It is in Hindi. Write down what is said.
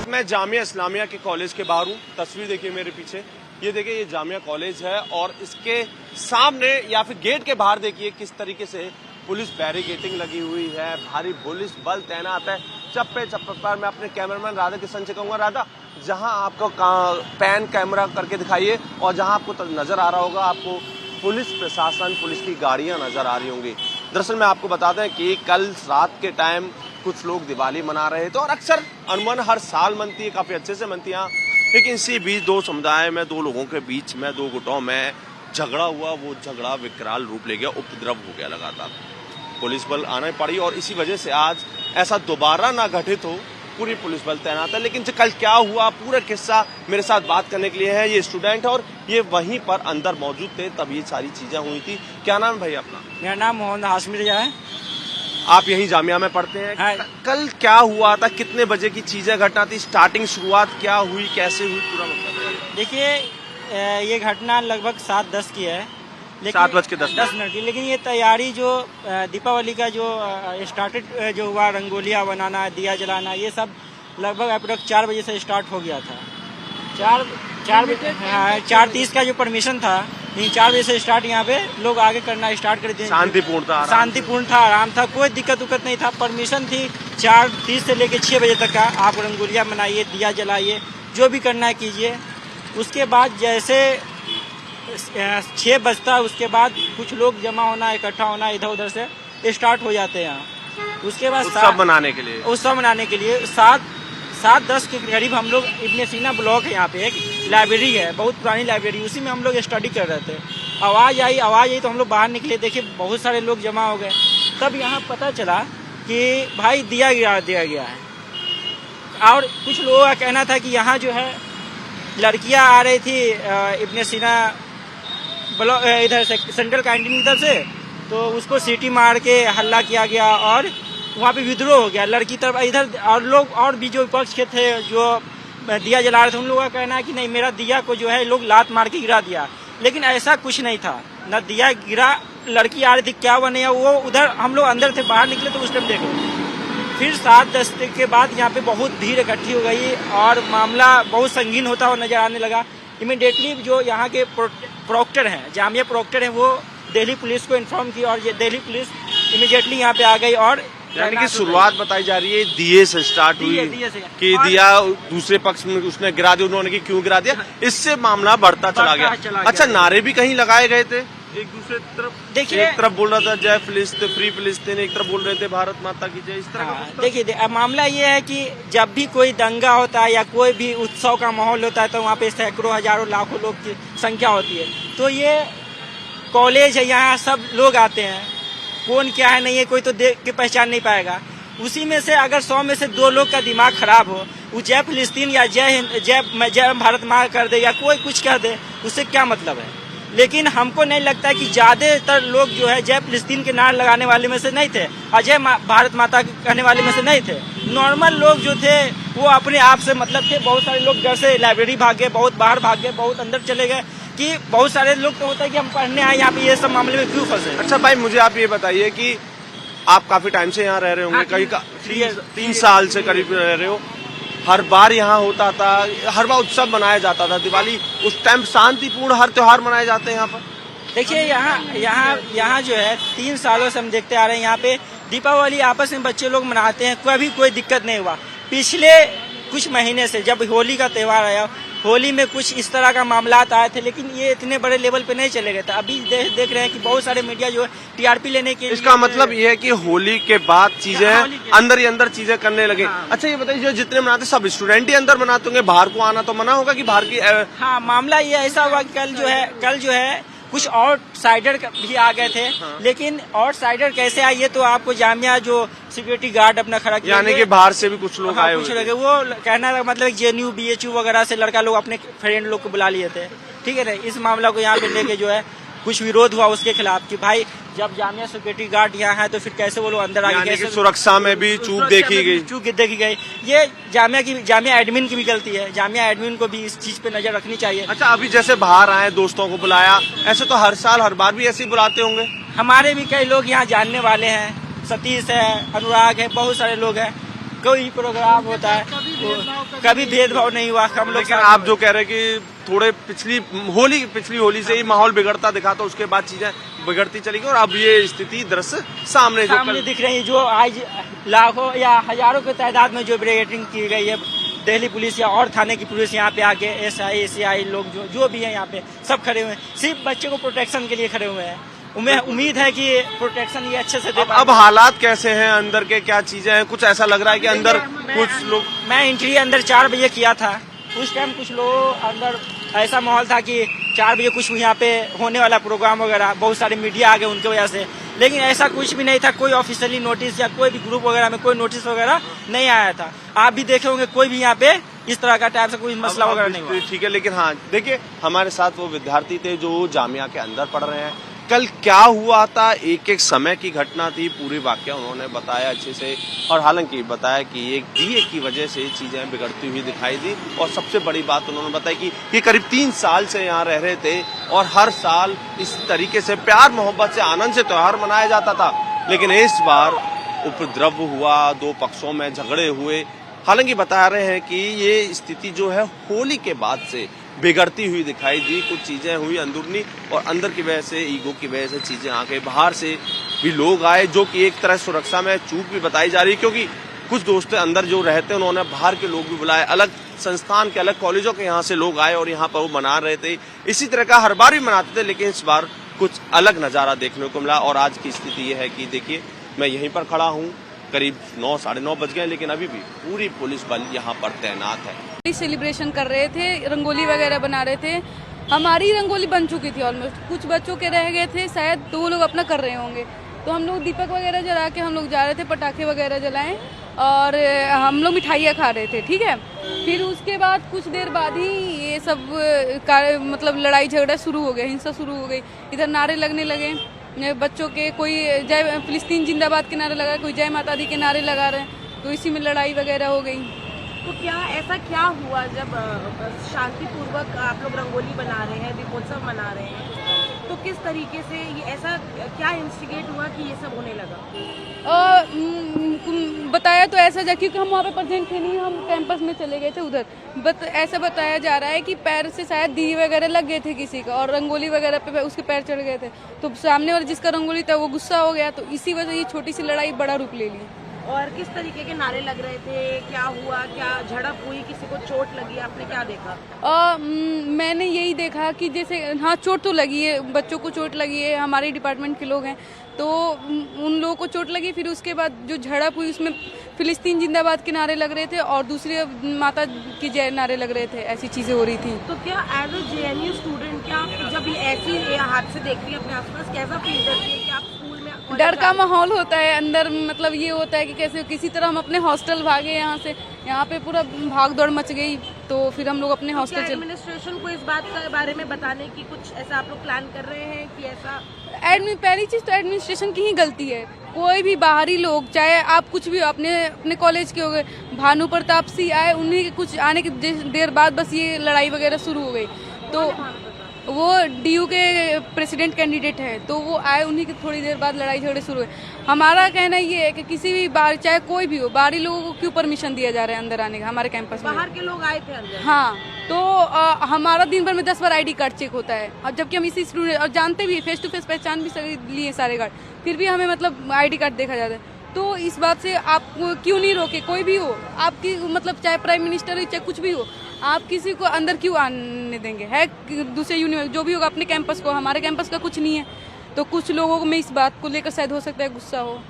मैं जामिया इस्लामिया के कॉलेज के बाहर हूँ। तस्वीर देखिए मेरे पीछे, ये देखिए ये जामिया कॉलेज है और इसके सामने या फिर गेट के बाहर देखिए किस तरीके से पुलिस बैरिकेटिंग लगी हुई है, भारी पुलिस बल तैनात है। चप्पे चप्पे पर मैं अपने कैमरामैन राधा किशन से कहूँगा, राधा जहाँ आपको पैन कैमरा करके दिखाइए और जहाँ आपको नजर आ रहा होगा आपको पुलिस प्रशासन, पुलिस की गाड़ियाँ नजर आ रही होंगी। दरअसल मैं आपको बता दें कि कल रात के टाइम कुछ लोग दिवाली मना रहे थे और अक्सर अनबन हर साल मनती है, काफी अच्छे से मनती है, लेकिन इसी बीच दो समुदाय में, दो लोगों के बीच में, दो गुटों में झगड़ा हुआ। वो झगड़ा विकराल रूप ले गया, उपद्रव हो गया लगातार। पुलिस बल आना पड़ी और इसी वजह से आज ऐसा दोबारा ना घटित हो पूरी पुलिस बल तैनात है। लेकिन कल क्या हुआ पूरा किस्सा मेरे साथ बात करने के लिए है ये स्टूडेंट और ये वहीं पर अंदर मौजूद थे तब ये सारी चीजें हुई थी। क्या नाम है भाई अपना? मेरा नाम मोहम्मद हाशमी रजा है। आप यही जामिया में पढ़ते हैं? हाँ। कल क्या हुआ था, कितने बजे की चीजें घटना थी, स्टार्टिंग शुरुआत क्या हुई, कैसे हुई, पूरा मतलब? देखिए ये घटना लगभग 7:10 की है, 7:10 की। लेकिन ये तैयारी जो दीपावली का जो स्टार्टेड जो हुआ, रंगोलियाँ बनाना, दिया जलाना, ये सब लगभग अप्रोक्स 4 बजे से स्टार्ट हो गया था। 4:30 का जो परमिशन था, 4 बजे से स्टार्ट यहाँ पे लोग आगे करना स्टार्ट कर दिए। शांतिपूर्ण था, आराम था, कोई दिक्कत उक्कत नहीं था। परमिशन थी 4:30 से लेके 6 बजे तक का, आप रंगोलियाँ बनाइए, दिया जलाइए, जो भी करना है कीजिए। उसके बाद जैसे 6 बजता, उसके बाद कुछ लोग जमा होना, इकट्ठा होना इधर उधर से स्टार्ट हो जाते हैं। उसके बाद उत्सव मनाने के लिए 7:10 के करीब हम लोग इब्ने सीना ब्लॉक है, यहाँ पे एक लाइब्रेरी है, बहुत पुरानी लाइब्रेरी, उसी में हम लोग स्टडी कर रहे थे। आवाज आई तो हम लोग बाहर निकले, देखे बहुत सारे लोग जमा हो गए। तब यहाँ पता चला कि भाई दिया गया है। और कुछ लोगों का कहना था कि यहाँ जो है लड़कियां आ रही थी इब्ने सीना ब्लॉक इधर से, सेंट्रल कैंटीन इधर से, तो उसको सीटी मार के हल्ला किया गया और वहाँ पे विद्रोह हो गया लड़की तरफ इधर। और लोग और भी जो विपक्ष के थे जो दिया जला रहे थे, उन लोगों का कहना है कि नहीं, मेरा दिया को जो है लोग लात मार के गिरा दिया। लेकिन ऐसा कुछ नहीं था, न दिया गिरा, लड़की आ रही थी, क्या हुआ नहीं है वो उधर। हम लोग अंदर थे, बाहर निकले तो उस टाइम देखे। फिर 7:10 के बाद यहाँ पे बहुत भीड़ इकट्ठी हो गई और मामला बहुत संगीन होता हुआ नजर आने लगा। इमीडिएटली जो यहाँ के प्रोक्टर हैं, जामिया प्रोक्टर हैं, वो दिल्ली पुलिस को इन्फॉर्म की और ये दिल्ली पुलिस इमीडिएटली यहाँ पे आ गई। और यानी कि शुरुआत बताई जा रही है दिए से स्टार्ट हुई कि दिया दूसरे पक्ष में उसने गिरा दिया, उन्होंने कि क्यों गिरा दिया, इससे मामला बढ़ता चला गया। अच्छा, नारे भी कहीं लगाए गए थे एक दूसरे तरफ? देखिए, एक तरफ बोल रहा था जय फिलिस्तीन, फ्री फिलिस्तीन, एक तरफ बोल रहे थे भारत माता की जय, इस तरह का। देखिए मामला ये है कि जब भी कोई दंगा होता है या कोई भी उत्सव का माहौल होता है तो वहाँ पे सैकड़ों हजारों लाखों लोग की संख्या होती है। तो ये कॉलेज है, यहाँ सब लोग आते हैं, कौन क्या है नहीं है कोई तो देख के पहचान नहीं पाएगा। उसी में से अगर 100 में से 2 लोग का दिमाग खराब हो, वो जय फिलिस्तीन या जय भारत माँ कर दे या कोई कुछ कह दे, उससे क्या मतलब है। लेकिन हमको नहीं लगता कि ज्यादातर लोग जो है जय फिलिस्तीन के नारे लगाने वाले में से नहीं थे और जय भारत माता कहने वाले में से नहीं थे। नॉर्मल लोग जो थे वो अपने आप से मतलब थे। बहुत सारे लोग घर से लाइब्रेरी भाग गए, बहुत बाहर भाग गए, बहुत अंदर चले गए। कि बहुत सारे लोग तो होता है कि हम पढ़ने आए यहाँ पे, ये सब मामले में क्यों फंसे। अच्छा भाई, मुझे आप ये बताइए कि आप काफी टाइम से यहाँ रह रहे होंगे, कहीं 3 साल से करीब रह रहे हो। हर बार यहाँ होता था, हर बार उत्सव मनाया जाता था, दिवाली उस टाइम शांतिपूर्ण हर त्योहार मनाए जाते हैं यहाँ पर। देखिए यहाँ जो है 3 सालों से हम देखते आ रहे हैं, यहाँ पे दीपावली आपस में बच्चे लोग मनाते हैं, कभी कोई दिक्कत नहीं हुआ। पिछले कुछ महीने से जब होली का त्योहार आया, होली में कुछ इस तरह का मामलात आए थे, लेकिन ये इतने बड़े लेवल पे नहीं चले गए थे। अभी देख रहे हैं कि बहुत सारे मीडिया जो है टीआरपी लेने के, इसका मतलब ये है कि होली के बाद चीजें अंदर ही अंदर चीजें करने लगे। हाँ। अच्छा ये बताइए, जो जितने मनाते सब स्टूडेंट ही अंदर मनाते होंगे, बाहर को आना तो मना होगा कि बाहर की? हाँ, मामला ये ऐसा हुआ कि कल जो है कुछ आउटसाइडर भी आ गए थे। हाँ। लेकिन आउटसाइडर कैसे आए ये तो आपको जामिया जो सिक्योरिटी गार्ड अपना खड़ा किया, यानी कि बाहर से भी कुछ लोग आए कुछ लोग, वो कहना था मतलब JNU BHU वगैरह से लड़का लोग अपने फ्रेंड लोग को बुला लिए थे। ठीक है ना, इस मामला को यहाँ पे लेके जो है कुछ विरोध हुआ उसके खिलाफ कि भाई जब जामिया सिक्योरिटी गार्ड यहाँ है तो फिर कैसे वो लोग अंदर आगे, यानी कि कैसे सुरक्षा में भी चूक देखी गई। चूक देखी गई। ये जामिया एडमिन की भी गलती है, जामिया एडमिन को भी इस चीज पे नजर रखनी चाहिए। अच्छा, अभी जैसे बाहर आए, दोस्तों को बुलाया, ऐसे तो हर साल हर बार भी ऐसे ही बुलाते होंगे? हमारे भी कई लोग यहाँ जानने वाले हैं, सतीश है, अनुराग है, बहुत सारे लोग हैं। कोई प्रोग्राम होता है कभी भेदभाव नहीं हुआ हम लोग। लेकिन आप जो कह रहे हैं कि थोड़े पिछली होली से ही माहौल बिगड़ता दिखा, तो उसके बाद चीजें बिगड़ती चली गई और अब ये स्थिति दृश्य सामने दिख रही है। जो आज लाखों या हजारों की तादाद में जो बैरिकेडिंग की गई है, दिल्ली पुलिस या और थाने की पुलिस यहाँ पे आके SI CI लोग जो भी है यहाँ पे सब खड़े हुए हैं, सिर्फ बच्चे को प्रोटेक्शन के लिए खड़े हुए हैं। उम्मीद है कि प्रोटेक्शन ये अच्छे से दे अब हालात कैसे हैं अंदर के, क्या चीजें हैं? कुछ ऐसा लग रहा है कि अंदर कुछ लोग, मैं एंट्री अंदर 4 बजे किया था, उस टाइम कुछ लोग अंदर ऐसा माहौल था कि 4 बजे कुछ यहाँ पे होने वाला प्रोग्राम वगैरह, बहुत सारे मीडिया आ गए उनकी वजह से, लेकिन ऐसा कुछ भी नहीं था। कोई ऑफिशियली नोटिस या कोई भी ग्रुप वगैरह में कोई नोटिस वगैरह नहीं आया था। आप भी देखे होंगे कोई भी यहाँ पे इस तरह का टाइप से कोई मसला वगैरह नहीं हुआ। ठीक है, लेकिन हाँ देखिए, हमारे साथ वो विद्यार्थी थे जो जामिया के अंदर पढ़ रहे हैं। कल क्या हुआ था, एक एक समय की घटना थी, पूरी वाकया उन्होंने बताया अच्छे से, और हालांकि बताया कि एक DA की वजह से चीजें बिगड़ती हुई दिखाई दी। और सबसे बड़ी बात उन्होंने बताया कि ये करीब 3 साल से यहाँ रह रहे थे और हर साल इस तरीके से प्यार मोहब्बत से आनंद से त्योहार मनाया जाता था, लेकिन इस बार उपद्रव हुआ, 2 पक्षों में झगड़े हुए। हालांकि बता रहे हैं कि ये स्थिति जो है होली के बाद से बिगड़ती हुई दिखाई दी। कुछ चीजें हुई अंदरूनी और अंदर की वजह से, ईगो की वजह से चीजें आ गई। बाहर से भी लोग आए, जो कि एक तरह सुरक्षा में चूक भी बताई जा रही है, क्योंकि कुछ दोस्त अंदर जो रहते हैं उन्होंने बाहर के लोग भी बुलाए, अलग संस्थान के, अलग कॉलेजों के यहाँ से लोग आए और यहाँ पर वो मना रहे थे। इसी तरह का हर बार भी मनाते थे, लेकिन इस बार कुछ अलग नजारा देखने को मिला। और आज की स्थिति ये है कि देखिए, मैं यहीं पर खड़ा हूँ, करीब 9 साढ़े 9 बज गए, लेकिन अभी भी पूरी पुलिस बल यहाँ पर तैनात है। सेलिब्रेशन कर रहे थे, रंगोली वगैरह बना रहे थे। हमारी रंगोली बन चुकी थी ऑलमोस्ट, कुछ बच्चों के रह गए थे, शायद 2 लोग अपना कर रहे होंगे। तो हम लोग दीपक वगैरह जला के हम लोग जा रहे थे, पटाखे वगैरह जलाएं और हम लोग मिठाइयाँ खा रहे थे, ठीक है। फिर उसके बाद कुछ देर बाद ही ये सब मतलब लड़ाई झगड़ा शुरू हो गया, हिंसा शुरू हो गई। इधर नारे लगने लगे बच्चों के, कोई जय फिलिस्तीन जिंदाबाद के नारे लगा, कोई जय माता दी के नारे लगा रहे हैं, तो इसी में लड़ाई वगैरह हो गई। तो क्या ऐसा क्या हुआ जब शांतिपूर्वक आप लोग रंगोली बना रहे हैं, दीपोत्सव मना रहे हैं, तो किस तरीके से ये ऐसा क्या इंस्टिगेट हुआ कि ये सब होने लगा? बताया तो ऐसा जा, क्योंकि हम वहाँ पे प्रेजेंट थे नहीं, हम कैंपस में चले गए थे उधर। ऐसा बताया जा रहा है कि पैर से शायद दिए वगैरह लग गए थे किसी का, और रंगोली वगैरह पे उसके पैर चढ़ गए थे, तो सामने वाला जिसका रंगोली था वो गुस्सा हो गया, तो इसी वजह ये छोटी सी लड़ाई बड़ा रूप ले ली। और किस तरीके के नारे लग रहे थे, क्या हुआ, क्या झड़प हुई, किसी को चोट लगी, आपने क्या देखा? मैंने यही देखा कि जैसे हाँ चोट तो लगी है, बच्चों को चोट लगी है, हमारे डिपार्टमेंट के लोग हैं तो उन लोगों को चोट लगी। फिर उसके बाद जो झड़प हुई उसमें फिलिस्तीन जिंदाबाद के नारे लग रहे थे और दूसरे माता की जय नारे लग रहे थे, ऐसी चीजें हो रही थी। तो क्या एज अ JNU स्टूडेंट क्या जब ये ऐसी हादसे देखती है अपने आसपास, कैसा फील करती है कि आप स्कूल में? डर का माहौल होता है अंदर, मतलब ये होता है कि कैसे किसी तरह हम अपने हॉस्टल भागे यहाँ से, यहाँ पे पूरा भाग दौड़ मच गई, तो फिर हम लोग अपने हॉस्टल चले। एडमिनिस्ट्रेशन को इस बात के बारे में बताने की कुछ ऐसा आप लोग प्लान कर रहे हैं कि ऐसा? पहली चीज तो एडमिनिस्ट्रेशन की ही गलती है। कोई भी बाहरी लोग, चाहे आप कुछ भी अपने कॉलेज के हो गए, भानु प्रताप सिंह आए, उन्हीं के कुछ आने की देर बाद बस ये लड़ाई वगैरह शुरू हो गई। तो वो DU के प्रेसिडेंट कैंडिडेट है, तो वो आए, उन्हीं की थोड़ी देर बाद लड़ाई झगड़े शुरू हुए। हमारा कहना ये है कि किसी भी बाहर, चाहे कोई भी हो, बाहरी लोगों को क्यों परमिशन दिया जा रहा है अंदर आने का हमारे कैंपस में? बाहर के लोग आए थे अंदर? हाँ, तो हमारा दिन भर में 10 बार ID कार्ड चेक होता है, और जबकि हम इसी स्टूडेंट और जानते भी, फेस टू फेस पहचान भी लिए सारे गार्ड, फिर भी हमें मतलब ID कार्ड देखा जाता है। तो इस बात से आप क्यों नहीं रोके? कोई भी हो, आपकी मतलब चाहे प्राइम मिनिस्टर हो, चाहे कुछ भी हो, आप किसी को अंदर क्यों आने देंगे? है दूसरे यूनिवर्सिटी जो भी होगा अपने कैंपस को, हमारे कैंपस का कुछ नहीं है, तो कुछ लोगों को में इस बात को लेकर शायद हो सकता है गुस्सा हो।